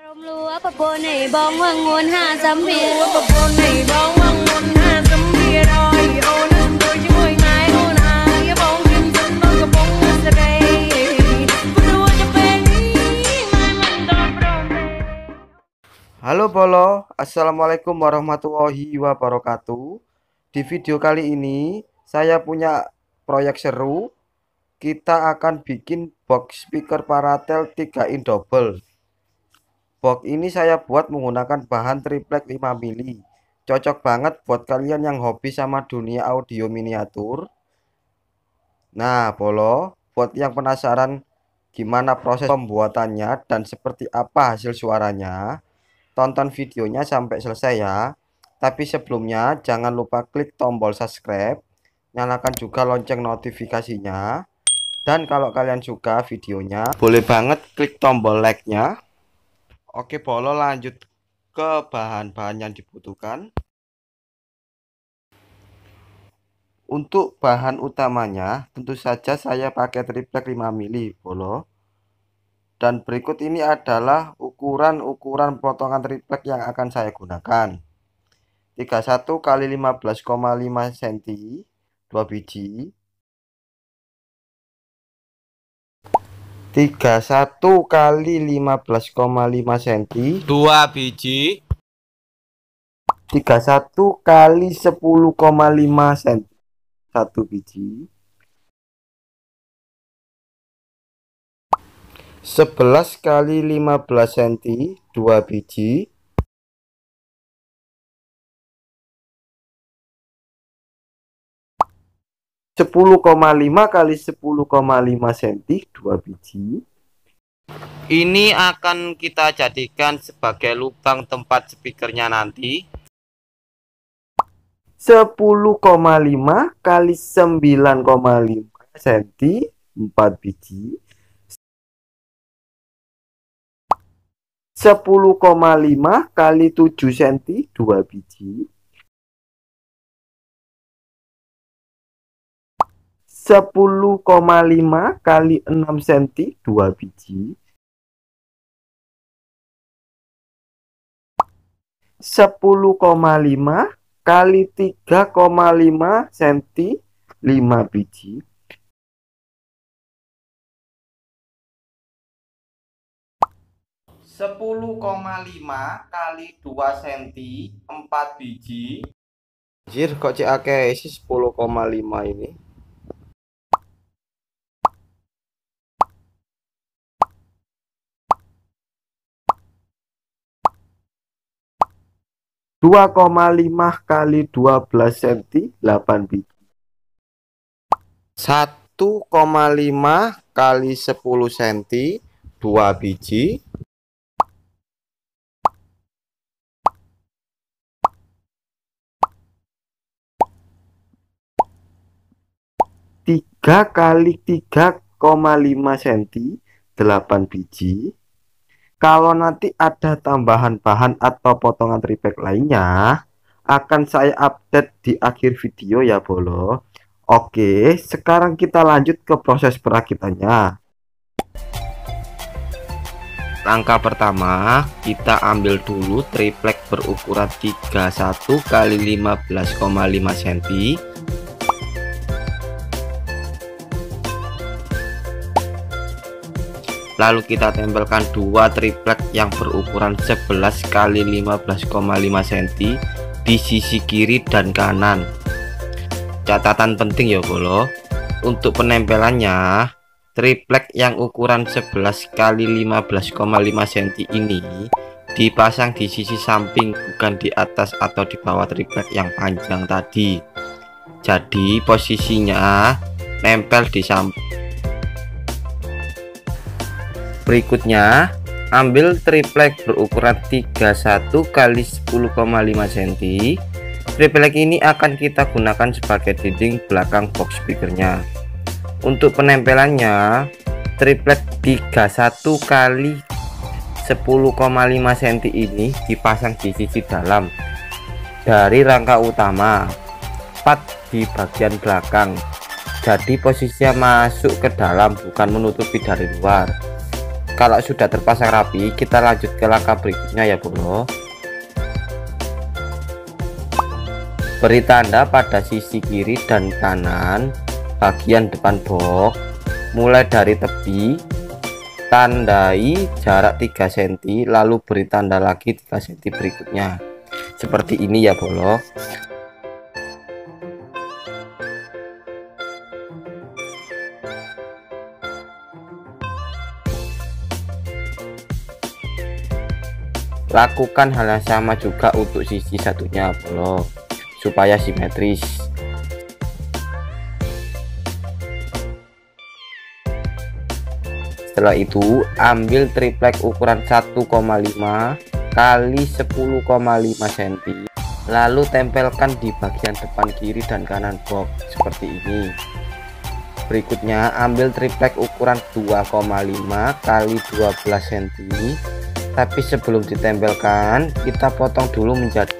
Halo Bolo, Assalamualaikum warahmatullahi wabarakatuh. Di video kali ini saya punya proyek seru. Kita akan bikin box speaker Paratel 3 in double. Box ini saya buat menggunakan bahan triplek 5 mili. Cocok banget buat kalian yang hobi sama dunia audio miniatur. Nah Bolo, buat yang penasaran gimana proses pembuatannya dan seperti apa hasil suaranya, tonton videonya sampai selesai ya. Tapi sebelumnya jangan lupa klik tombol subscribe, nyalakan juga lonceng notifikasinya. Dan kalau kalian suka videonya, boleh banget klik tombol like-nya. Oke Bolo, lanjut ke bahan-bahan yang dibutuhkan. Untuk bahan utamanya tentu saja saya pakai triplek 5 mili Bolo. Dan berikut ini adalah ukuran potongan triplek yang akan saya gunakan. 31 x 15,5 cm 2 biji. 31 x 15,5 cm 2 biji. 31 x 10,5 cm 1 biji. 11 x 15 cm 2 biji. 10,5 x 10,5 cm 2 biji. Ini akan kita jadikan sebagai lubang tempat speakernya nanti. 10,5 x 9,5 cm 4 biji. 10,5 x 7 cm 2 biji. 10,5 x 6 cm 2 biji. 10,5 x 3,5 cm 5 biji. 10,5 x 2 cm 4 biji. Anjir, kok cek akeh isi 10,5 ini. 2,5 x 12 cm 8 biji. 1,5 x 10 cm 2 biji. 3 x 3,5 cm 8 biji. Kalau nanti ada tambahan bahan atau potongan triplek lainnya, akan saya update di akhir video ya Bolo. Oke, sekarang kita lanjut ke proses perakitannya. Langkah pertama, kita ambil dulu triplek berukuran 31 x 15,5 cm. Lalu kita tempelkan dua triplek yang berukuran 11 x 15,5 cm di sisi kiri dan kanan. Catatan penting ya Bolo, untuk penempelannya triplek yang ukuran 11 x 15,5 cm ini dipasang di sisi samping, bukan di atas atau di bawah triplek yang panjang tadi. Jadi posisinya nempel di samping. Berikutnya, ambil triplek berukuran 31 x 10,5 cm. Triplek ini akan kita gunakan sebagai dinding belakang box speakernya. Untuk penempelannya, triplek 31 x 10,5 cm ini dipasang di sisi dalam dari rangka utama, tepat di bagian belakang. Jadi posisinya masuk ke dalam, bukan menutupi dari luar. Kalau sudah terpasang rapi, kita lanjut ke langkah berikutnya ya bro. Beri tanda pada sisi kiri dan kanan bagian depan box, mulai dari tepi, tandai jarak 3 cm, lalu beri tanda lagi 3 cm berikutnya. Seperti ini ya bro. Lakukan hal yang sama juga untuk sisi satunya bro, supaya simetris. Setelah itu ambil triplek ukuran 1,5 kali 10,5 cm, lalu tempelkan di bagian depan kiri dan kanan box seperti ini. Berikutnya ambil triplek ukuran 2,5 kali 12 cm, tapi sebelum ditempelkan kita potong dulu menjadi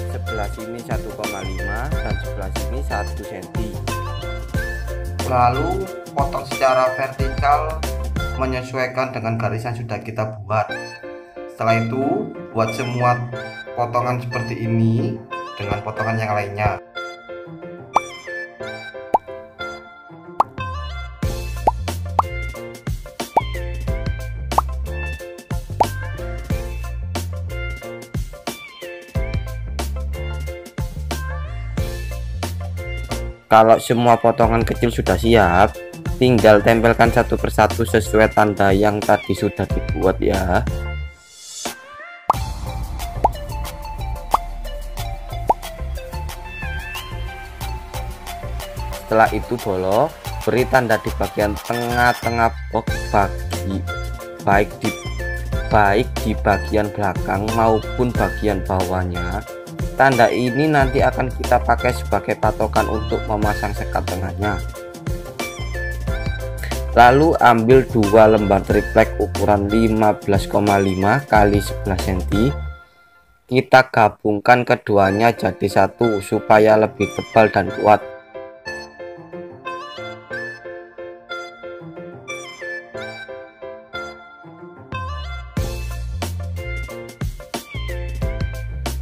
sebelah sini 1,5 dan sebelah sini 1 cm. Lalu potong secara vertikal menyesuaikan dengan garis yang sudah kita buat. Setelah itu buat semua potongan seperti ini dengan potongan yang lainnya. Kalau semua potongan kecil sudah siap, tinggal tempelkan satu persatu sesuai tanda yang tadi sudah dibuat ya. Setelah itu bolo, beri tanda di bagian tengah-tengah box baik di bagian belakang maupun bagian bawahnya. Tanda ini nanti akan kita pakai sebagai patokan untuk memasang sekat tengahnya. Lalu ambil 2 lembar triplek ukuran 15,5 kali 11 cm. Kita gabungkan keduanya jadi satu supaya lebih tebal dan kuat.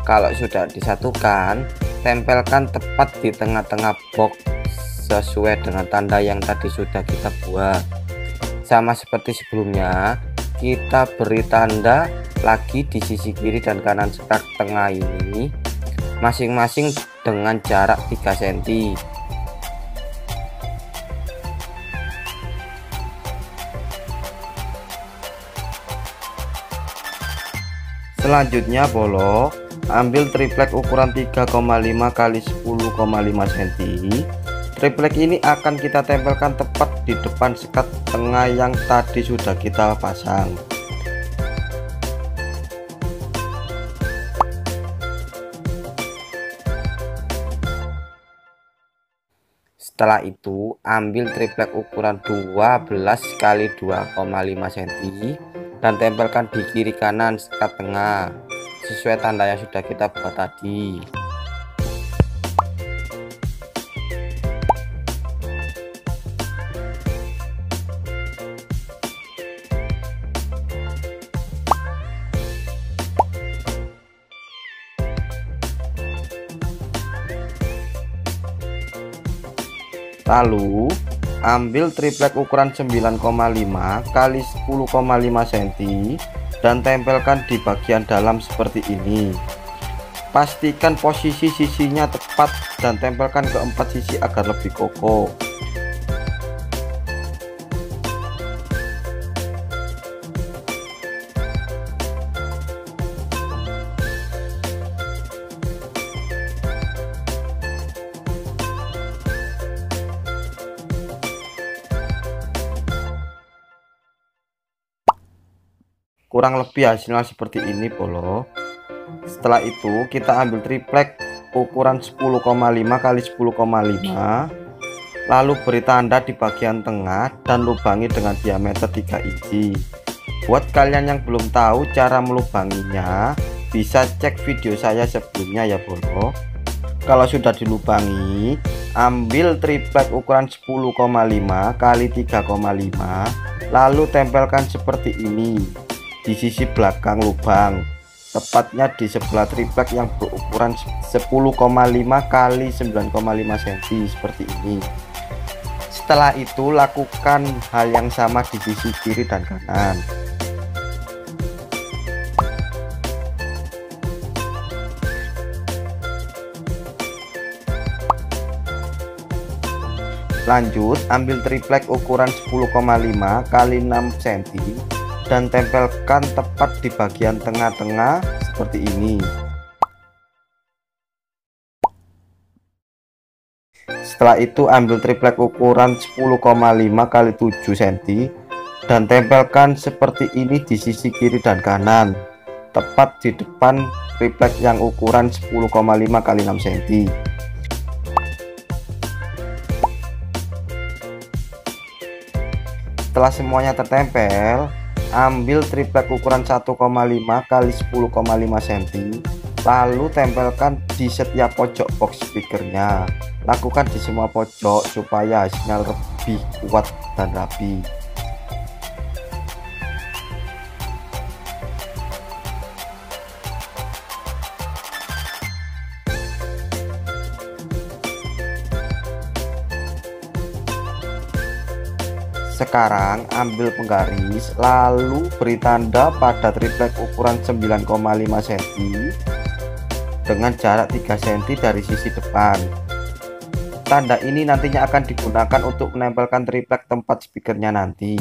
Kalau sudah disatukan, tempelkan tepat di tengah-tengah box sesuai dengan tanda yang tadi sudah kita buat. Sama seperti sebelumnya, kita beri tanda lagi di sisi kiri dan kanan sekat tengah ini masing-masing dengan jarak 3 cm. Selanjutnya bolo, ambil triplek ukuran 3,5 kali 10,5 cm. Triplek ini akan kita tempelkan tepat di depan sekat tengah yang tadi sudah kita pasang. Setelah itu ambil triplek ukuran 12 kali 2,5 cm dan tempelkan di kiri kanan sekat tengah sesuai tanda yang sudah kita buat tadi. Lalu ambil triplek ukuran 9,5 kali 10,5 cm dan tempelkan di bagian dalam seperti ini. Pastikan posisi sisinya tepat dan tempelkan ke 4 sisi agar lebih kokoh. Kurang lebih hasilnya seperti ini bolo. Setelah itu kita ambil triplek ukuran 10,5 kali 10,5, lalu beri tanda di bagian tengah dan lubangi dengan diameter 3 inci. Buat kalian yang belum tahu cara melubanginya, bisa cek video saya sebelumnya ya bolo. kalau sudah dilubangi, ambil triplek ukuran 10,5 kali 3,5, lalu tempelkan seperti ini di sisi belakang lubang, tepatnya di sebelah triplek yang berukuran 10,5 kali 9,5 cm seperti ini. Setelah itu lakukan hal yang sama di sisi kiri dan kanan. Lanjut, ambil triplek ukuran 10,5 kali 6 cm dan tempelkan tepat di bagian tengah-tengah seperti ini. Setelah itu ambil triplek ukuran 10,5 kali 7 cm dan tempelkan seperti ini di sisi kiri dan kanan, tepat di depan triplek yang ukuran 10,5 kali 6 cm. Setelah semuanya tertempel, ambil triplek ukuran 1,5 kali 10,5 cm, lalu tempelkan di setiap pojok box speakernya. Lakukan di semua pojok supaya hasilnya lebih kuat dan rapi. Sekarang ambil penggaris, lalu beri tanda pada triplek ukuran 9,5 cm dengan jarak 3 cm dari sisi depan. Tanda ini nantinya akan digunakan untuk menempelkan triplek tempat speakernya nanti.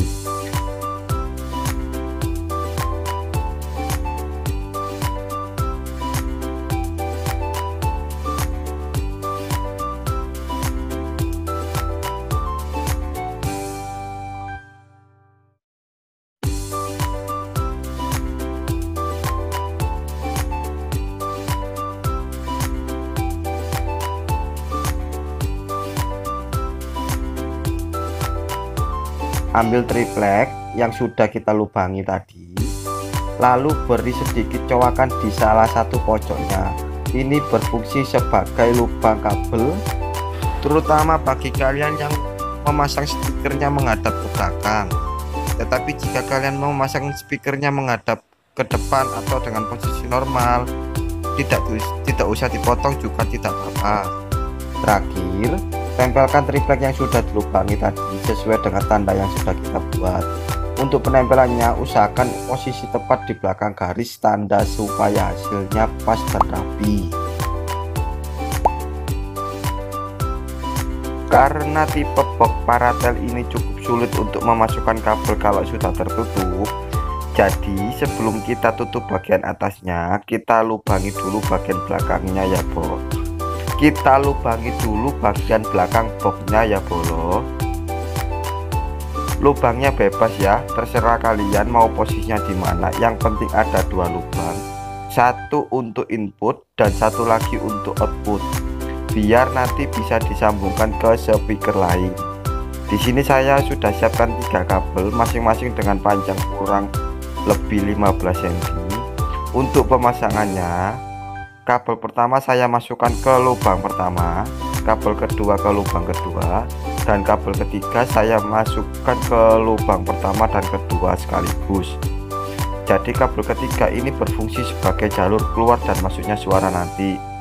Ambil triplek yang sudah kita lubangi tadi, lalu beri sedikit cowakan di salah satu pojoknya. Ini berfungsi sebagai lubang kabel, terutama bagi kalian yang memasang speakernya menghadap ke belakang. Tetapi jika kalian mau memasang speakernya menghadap ke depan atau dengan posisi normal, tidak usah dipotong juga tidak apa-apa. Terakhir, tempelkan triplek yang sudah dilubangi tadi sesuai dengan tanda yang sudah kita buat. Untuk penempelannya, usahakan posisi tepat di belakang garis tanda supaya hasilnya pas dan rapi. Karena tipe box Paratel ini cukup sulit untuk memasukkan kabel kalau sudah tertutup, jadi sebelum kita tutup bagian atasnya, kita lubangi dulu bagian belakangnya ya bro. Kita lubangi dulu bagian belakang boxnya ya bolo. Lubangnya bebas ya, terserah kalian mau posisinya di mana. Yang penting ada dua lubang, satu untuk input dan satu lagi untuk output, biar nanti bisa disambungkan ke speaker lain. Di sini saya sudah siapkan 3 kabel masing-masing dengan panjang kurang lebih 15 cm. Untuk pemasangannya, kabel pertama saya masukkan ke lubang pertama, kabel kedua ke lubang kedua, dan kabel ketiga saya masukkan ke lubang pertama dan kedua sekaligus. Jadi kabel ketiga ini berfungsi sebagai jalur keluar dan masuknya suara nanti.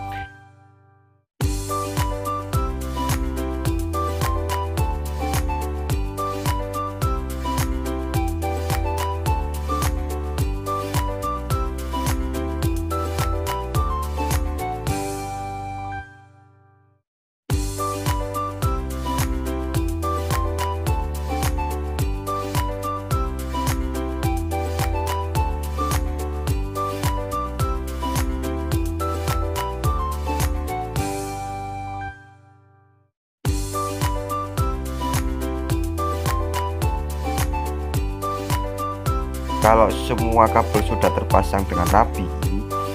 Kalau semua kabel sudah terpasang dengan rapi,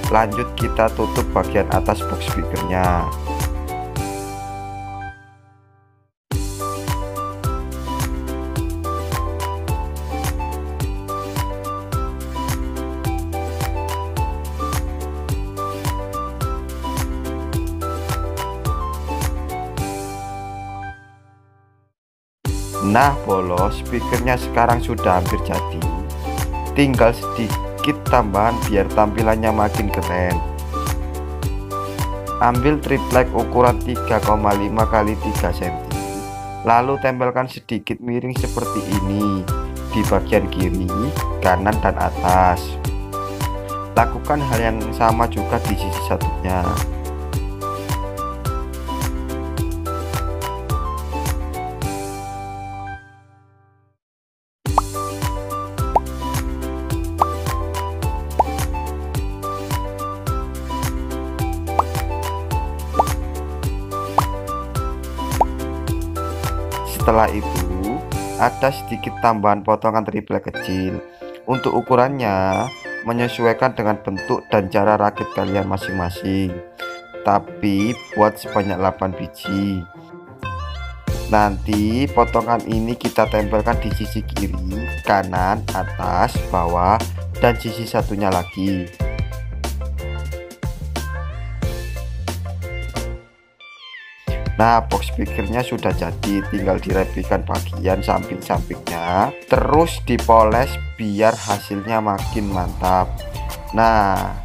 lanjut kita tutup bagian atas box speakernya. Nah Bolo, speakernya sekarang sudah hampir jadi, tinggal sedikit tambahan biar tampilannya makin keren. Ambil triplek ukuran 3,5 x 3 cm, lalu tempelkan sedikit miring seperti ini di bagian kiri, kanan, dan atas. Lakukan hal yang sama juga di sisi satunya. Setelah itu, ada sedikit tambahan potongan triplek kecil. Untuk ukurannya menyesuaikan dengan bentuk dan cara rakit kalian masing-masing, tapi buat sebanyak 8 biji. Nanti potongan ini kita tempelkan di sisi kiri, kanan, atas, bawah, dan sisi satunya lagi. Nah, box speakernya sudah jadi, tinggal dirapikan bagian samping-sampingnya, terus dipoles biar hasilnya makin mantap. Nah,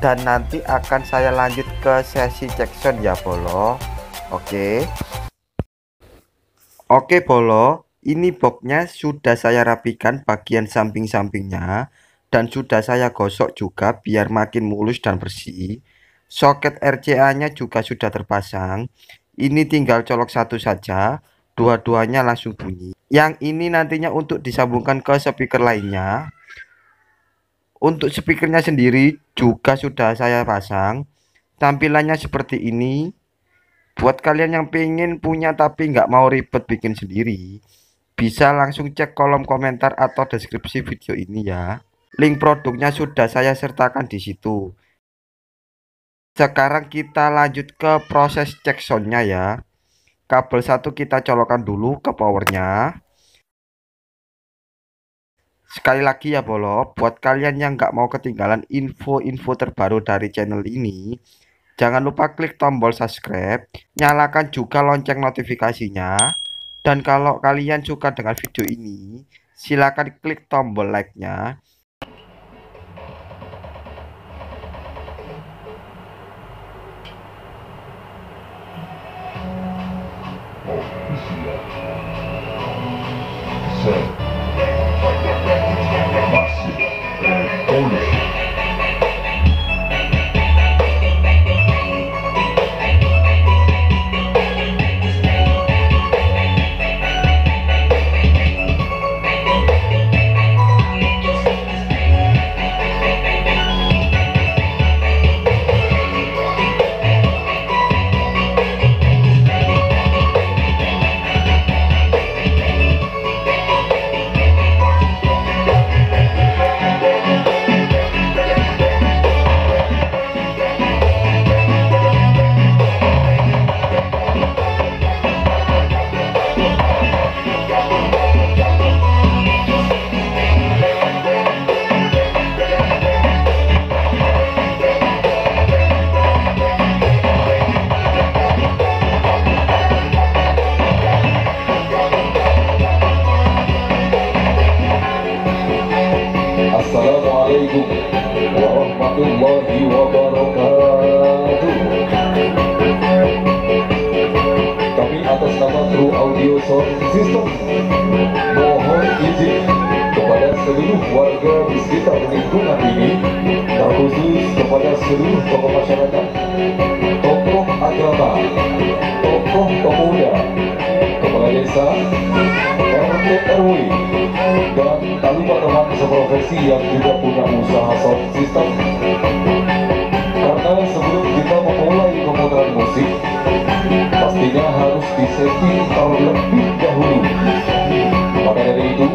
dan nanti akan saya lanjut ke sesi check sound ya Bolo. Oke Bolo, ini boxnya sudah saya rapikan bagian samping-sampingnya dan sudah saya gosok juga biar makin mulus dan bersih. Soket RCA-nya juga sudah terpasang. Ini tinggal colok satu saja, dua-duanya langsung bunyi. Yang ini nantinya untuk disambungkan ke speaker lainnya. Untuk speakernya sendiri juga sudah saya pasang. Tampilannya seperti ini. Buat kalian yang pengen punya tapi nggak mau ribet bikin sendiri, bisa langsung cek kolom komentar atau deskripsi video ini ya. Link produknya sudah saya sertakan di situ. Sekarang kita lanjut ke proses cek soundnya ya. Kabel satu kita colokkan dulu ke powernya. Sekali lagi ya Bolo, buat kalian yang nggak mau ketinggalan info-info terbaru dari channel ini, jangan lupa klik tombol subscribe, nyalakan juga lonceng notifikasinya, dan kalau kalian suka dengan video ini, silahkan klik tombol like-nya. Assalamualaikum warahmatullahi wabarakatuh. Kami atas nama True Audio Sound System mohon izin kepada seluruh warga di sekitar lingkungan ini, terkhusus kepada seluruh tokoh masyarakat, tokoh agama, tokoh pemuda, kepala desa, RT RW, dan tak lupa teman seprofesi yang juga punya usaha sound system. Karena sebelum kita memulai pemutaran musik, pastinya harus disetting terlebih dahulu. Maka dari itu,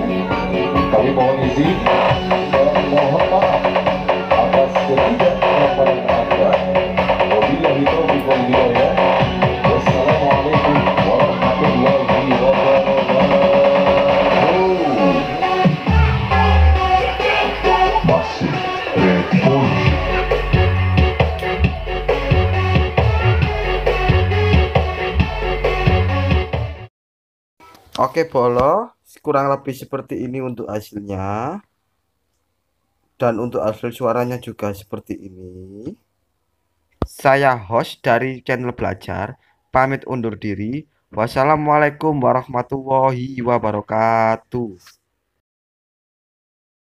kami mohon izin dan mohon maaf atas ketidaktaatan Anda. Wabillahi taufiq wal hidayah. Wassalamualaikum warahmatullahi wabarakatuh. Masih Revolution. Oke, Bolo, kurang lebih seperti ini untuk hasilnya. Dan untuk hasil suaranya juga seperti ini. Saya host dari channel Belajar, pamit undur diri. Wassalamualaikum warahmatullahi wabarakatuh.